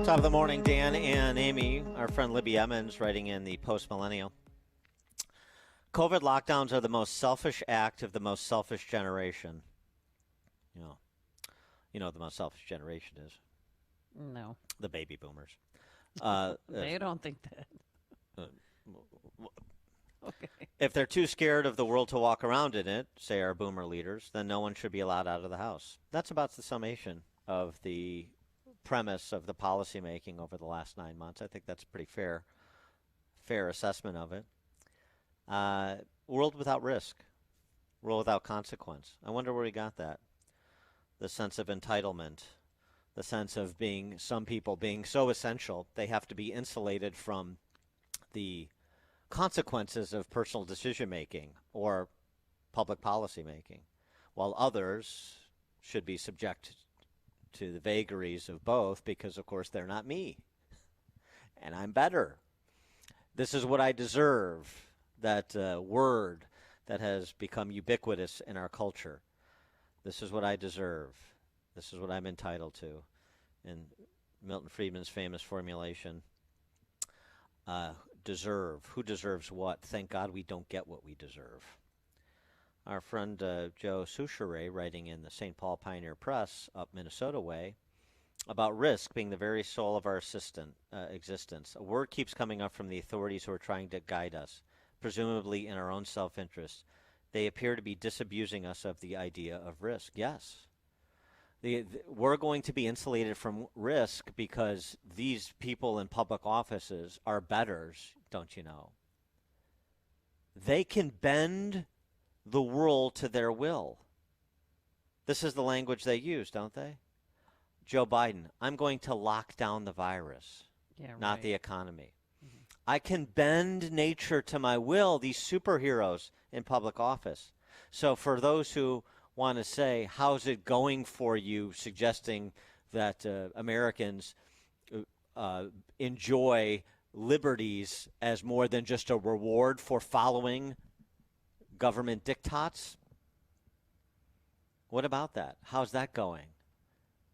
Top of the morning, Dan and Amy. Our friend Libby Emmons writing in the Post-Millennial. COVID lockdowns are the most selfish act of the most selfish generation. You know what the most selfish generation is? No. The baby boomers. They don't think that. Okay. If they're too scared of the world to walk around in it, say our boomer leaders, then no one should be allowed out of the house. That's about the summation of the premise of the policy making over the last 9 months. I think that's a pretty fair assessment of it. World without risk, world without consequence. I wonder where we got that. The sense of entitlement, the sense of some people being so essential, they have to be insulated from the consequences of personal decision making or public policy making, while others should be subject to the vagaries of both because, of course, they're not me. And I'm better. This is what I deserve, that word that has become ubiquitous in our culture. This is what I deserve. This is what I'm entitled to. In Milton Friedman's famous formulation, deserve. Who deserves what? Thank God we don't get what we deserve. Our friend Joe Soucheray, writing in the St.Paul Pioneer Press up Minnesota way, about risk being the very soul of our existence. A word keeps coming up from the authorities who are trying to guide us, presumably in our own self-interest. They appear to be disabusing us of the idea of risk. Yes. We're going to be insulated from risk because these people in public offices are betters, don't you know? They can bend the world to their will. This is the language they use, don't they? Joe Biden, I'm going to lock down the virus, not the economy. Mm-hmm. I can bend nature to my will, these superheroes in public office. So for those who want to say, how's it going for you, suggesting that Americans enjoy liberties as more than just a reward for following government diktats? What about that? How's that going?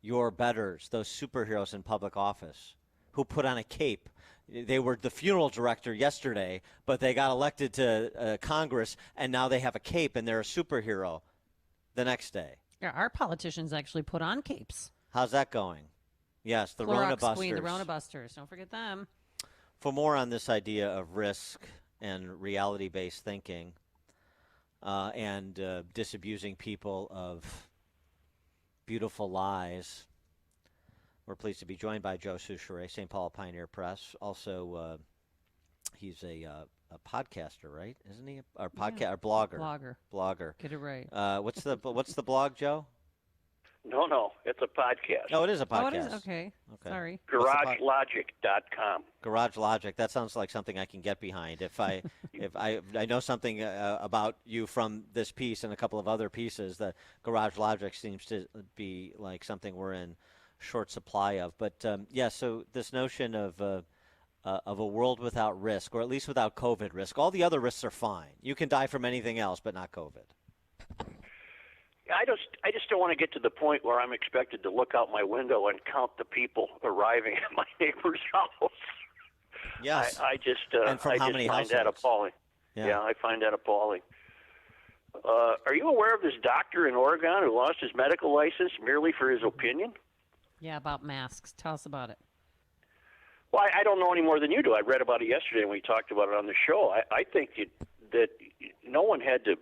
Your betters, those superheroes in public office who put on a cape. They were the funeral director yesterday, but they got elected to Congress, and now they have a cape and they're a superhero the next day. Yeah, our politicians actually put on capes. How's that going? Yes, the Rona Busters. Queen, the Rona Busters. Don't forget them. For more on this idea of risk and reality-based thinking, and disabusing people of beautiful lies. We're pleased to be joined by Joe Soucheray, St. Paul Pioneer Press. Also, he's a podcaster, right? Isn't he? Or blogger. Blogger. Get it right. What's the blog, Joe? No, it's a podcast. Oh, it is a podcast. Oh, it is? Okay. Sorry. GarageLogic.com. Garage Logic. That sounds like something I can get behind. If I know something about you from this piece and a couple of other pieces, that Garage Logic seems to be like something we're in short supply of. But so this notion of a world without risk, or at least without COVID risk. All the other risks are fine. You can die from anything else, but not COVID. I just don't want to get to the point where I'm expected to look out my window and count the people arriving at my neighbor's house. Yes. I just and from I how just many find households? that appalling. Yeah, I find that appalling. Are you aware of this doctor in Oregon who lost his medical license merely for his opinion? Yeah, about masks. Tell us about it. Well, I don't know any more than you do. I read about it yesterday and we talked about it on the show. I think that no one had to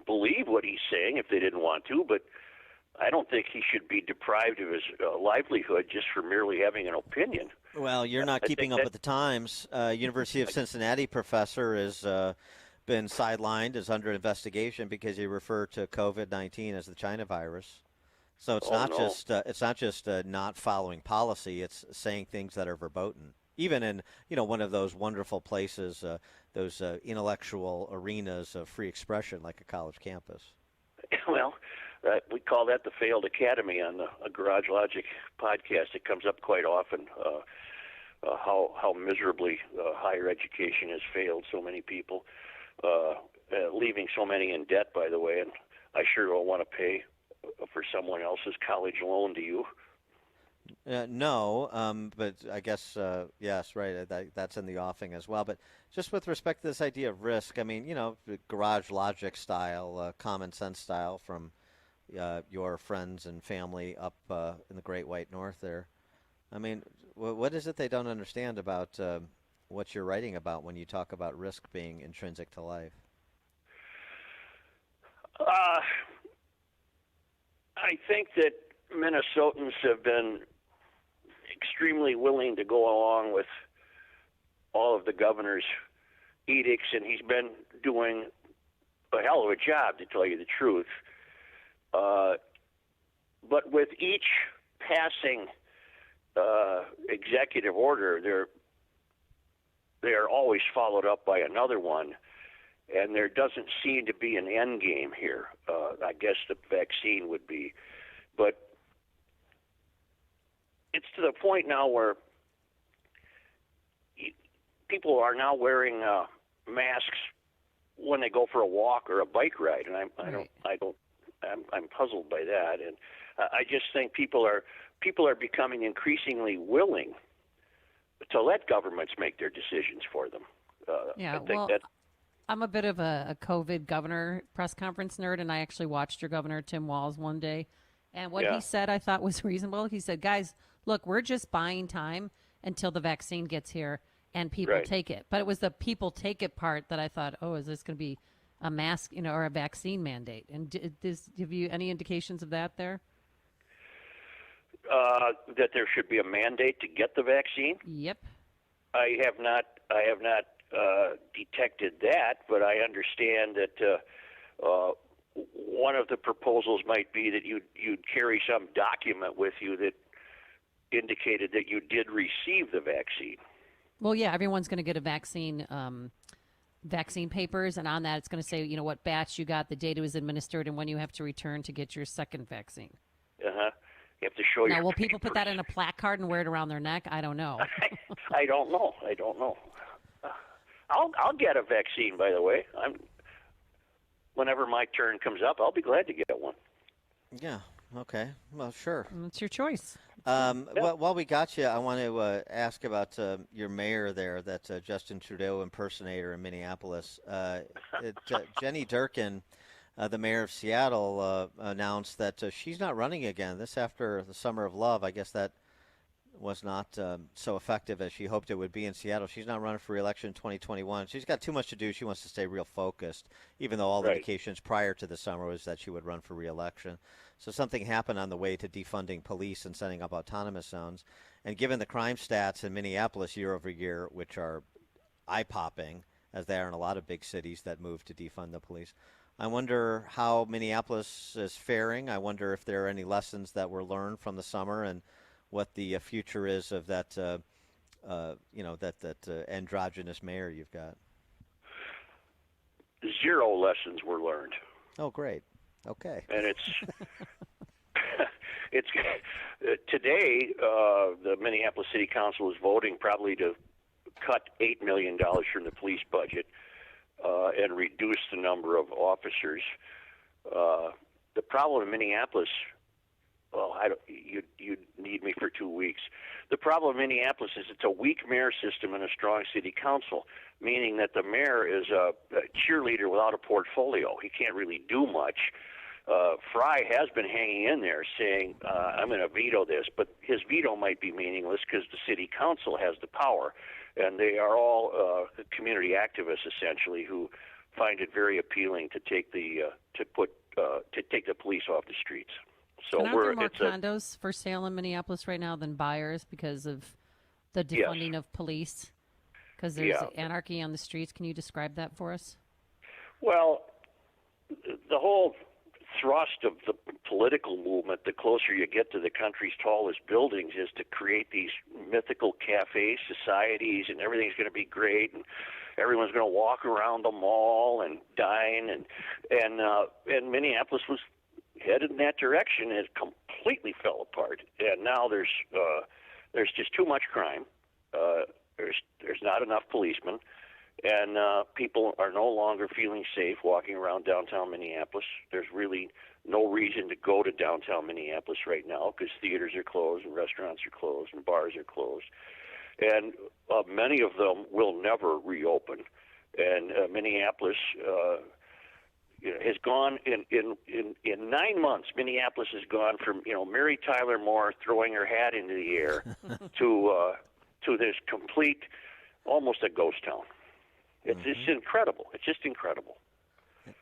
believe what he's saying if they didn't want to, but I don't think he should be deprived of his livelihood just for merely having an opinion. Well, you're not keeping up with the times. University of Cincinnati professor has been sidelined, is under investigation because he referred to COVID-19 as the China virus. So it's not just not following policy. It's saying things that are verboten. Even in one of those wonderful places, those intellectual arenas of free expression, like a college campus. Well, we call that the failed academy on the Garage Logic podcast. It comes up quite often. How miserably higher education has failed so many people, leaving so many in debt. By the way, and I sure don't want to pay for someone else's college loan. Do you? No, but I guess yes, right. That's in the offing as well. But just with respect to this idea of risk, I mean, the garage logic style, common sense style from your friends and family up in the Great White North there. I mean, what is it they don't understand about what you're writing about when you talk about risk being intrinsic to life? Uh, I think that Minnesotans have been extremely willing to go along with all of the governor's edicts, and he's been doing a hell of a job, to tell you the truth. But with each passing executive order, they are always followed up by another one, and there doesn't seem to be an end game here. I guess the vaccine would be, but it's to the point now where people are now wearing masks when they go for a walk or a bike ride, and I'm puzzled by that, and I just think people are becoming increasingly willing to let governments make their decisions for them. Yeah, I think that. I'm a bit of a COVID governor press conference nerd, and I actually watched your governor, Tim Walz, one day. And what he said I thought was reasonable. He said, guys, look, we're just buying time until the vaccine gets here and people take it. But it was the people take it part that I thought, oh, is this going to be a mask, or a vaccine mandate? And give you any indications of that there? That there should be a mandate to get the vaccine? Yep. I have not detected that, but I understand that one of the proposals might be that you'd carry some document with you that indicated that you did receive the vaccine. Well, yeah, everyone's going to get a vaccine papers, and on that it's going to say, what batch you got, the date it was administered, and when you have to return to get your second vaccine. Uh-huh. You have to show your Now, will people papers. put that in a placard and wear it around their neck? I don't know. I don't know. I'll get a vaccine, by the way. Whenever my turn comes up, I'll be glad to get one. Yeah. Okay. Well, sure. It's your choice. Well, while we got you, I want to ask about your mayor there, that Justin Trudeau impersonator in Minneapolis. Jenny Durkin, the mayor of Seattle, announced that she's not running again. This after the Summer of Love. I guess that was not so effective as she hoped it would be in Seattle. She's not running for re-election in 2021. She's got too much to do. She wants to stay real focused, even though all the indications prior to the summer was that she would run for re-election. So something happened on the way to defunding police and setting up autonomous zones. And given the crime stats in Minneapolis year over year, which are eye-popping, as they are in a lot of big cities that move to defund the police, I wonder how Minneapolis is faring. I wonder if there are any lessons that were learned from the summer and what the future is of that, androgynous mayor you've got. 0 lessons were learned. Oh, great. Okay. And it's today. The Minneapolis City Council is voting probably to cut $8 million from the police budget and reduce the number of officers. The problem in Minneapolis. Well, you'd need me for 2 weeks. The problem in Minneapolis is it's a weak mayor system and a strong city council, meaning that the mayor is a cheerleader without a portfolio. He can't really do much. Fry has been hanging in there saying, I'm going to veto this, but his veto might be meaningless because the city council has the power, and they are all community activists essentially who find it very appealing to take the police off the streets. So and aren't there more condos for sale in Minneapolis right now than buyers because of the defunding of police? Because there's anarchy on the streets. Can you describe that for us? Well, the whole thrust of the political movement, the closer you get to the country's tallest buildings, is to create these mythical cafe societies, and everything's going to be great, and everyone's going to walk around the mall and dine, and Minneapolis was headed in that direction, and it completely fell apart. And now there's just too much crime. There's not enough policemen, and people are no longer feeling safe walking around downtown Minneapolis. There's really no reason to go to downtown Minneapolis right now because theaters are closed and restaurants are closed and bars are closed. And many of them will never reopen. And Minneapolis has gone in 9 months. Minneapolis has gone from Mary Tyler Moore throwing her hat into the air to this complete, almost a ghost town. It's incredible. It's just incredible.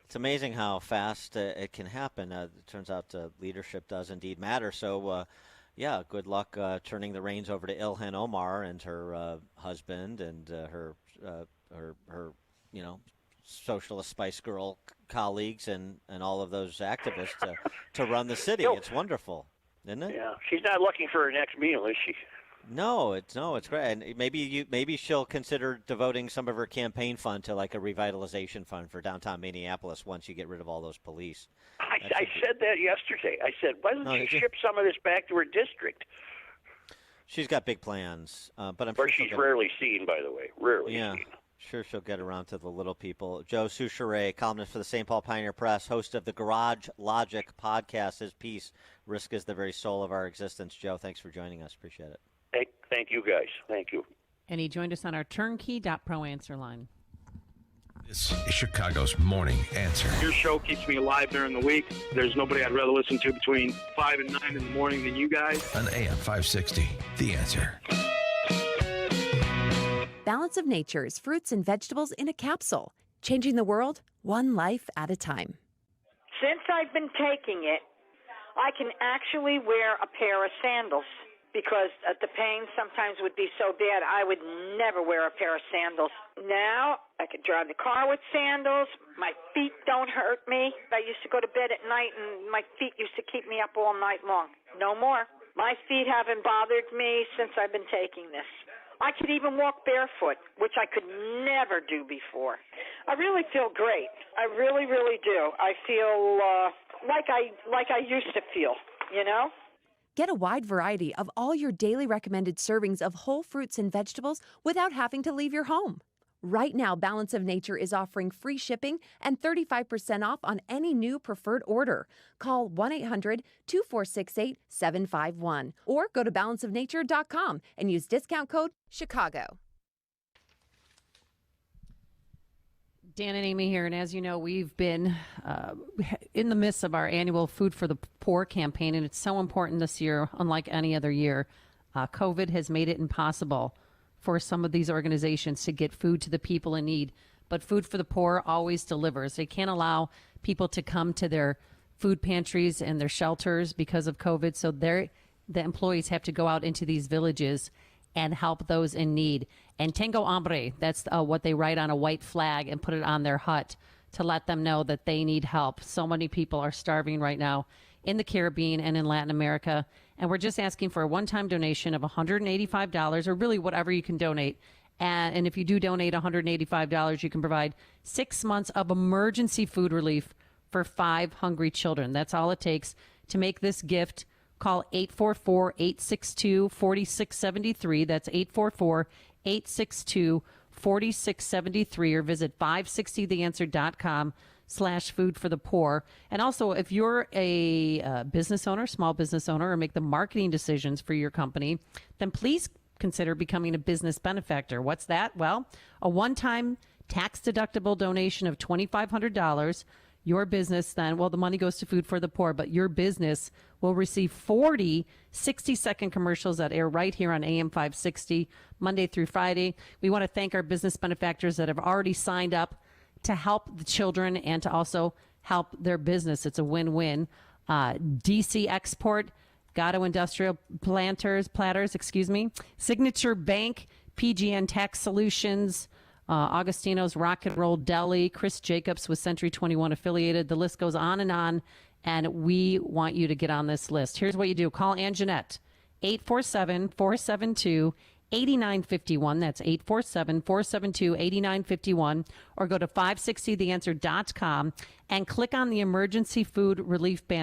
It's amazing how fast it can happen. It turns out leadership does indeed matter. So, good luck turning the reins over to Ilhan Omar and her husband and her socialist Spice Girl colleagues and all of those activists to run the city. It's wonderful, isn't it? Yeah, she's not looking for her next meal, is she? No, it's great. And maybe she'll consider devoting some of her campaign fund to like a revitalization fund for downtown Minneapolis once you get rid of all those police. I said that yesterday. I said, why doesn't she ship some of this back to her district? She's got big plans, but I'm sure she's rarely seen, by the way. Rarely seen. Sure she'll get around to the little people. Joe Soucheray, columnist for the St. Paul Pioneer Press, host of the Garage Logic podcast. His piece, Risk is the Very Soul of Our Existence. Joe, thanks for joining us. Appreciate it. Thank you, guys. Thank you. And he joined us on our turnkey.pro answer line. This is Chicago's Morning Answer. Your show keeps me alive during the week. There's nobody I'd rather listen to between 5 and 9 in the morning than you guys. On AM 560, The Answer. Balance of Nature's fruits and vegetables in a capsule. Changing the world, one life at a time. Since I've been taking it, I can actually wear a pair of sandals because the pain sometimes would be so bad I would never wear a pair of sandals. Now I could drive the car with sandals. My feet don't hurt me. I used to go to bed at night and my feet used to keep me up all night long. No more. My feet haven't bothered me since I've been taking this. I could even walk barefoot, which I could never do before. I really feel great. I really, really do. I feel like I used to feel, Get a wide variety of all your daily recommended servings of whole fruits and vegetables without having to leave your home. Right now, Balance of Nature is offering free shipping and 35% off on any new preferred order. Call 1-800-2468-751 or go to balanceofnature.com and use discount code Chicago. Dan and Amy here, and as you know, we've been in the midst of our annual Food for the Poor campaign, and it's so important this year, unlike any other year. COVID has made it impossible for some of these organizations to get food to the people in need, but Food for the Poor always delivers. They can't allow people to come to their food pantries and their shelters because of COVID, so the employees have to go out into these villages and help those in need. And Tengo Hambre, that's what they write on a white flag and put it on their hut to let them know that they need help. So many people are starving right now in the Caribbean and in Latin America. And we're just asking for a one-time donation of $185 or really whatever you can donate. And if you do donate $185, you can provide 6 months of emergency food relief for 5 hungry children. That's all it takes to make this gift. Call 844-862-4673. That's 844-862-4673 or visit 560theanswer.com/food for the poor. And also, if you're a business owner, small business owner, or make the marketing decisions for your company, then please consider becoming a business benefactor. What's that? Well, a one-time tax-deductible donation of $2,500. Your business then, the money goes to Food for the Poor, but your business will receive 40 60-second commercials that air right here on AM 560, Monday through Friday. We want to thank our business benefactors that have already signed up to help the children and to also help their business. It's a win-win. DC Export, Gatto Industrial Platters, Signature Bank, PGN Tax Solutions, Augustino's Rock and Roll Deli, Chris Jacobs with Century 21 affiliated. The list goes on, and we want you to get on this list. Here's what you do. Call Anjanette, 847-472-8951. That's 847-472-8951. Or go to 560theanswer.com and click on the emergency food relief banner.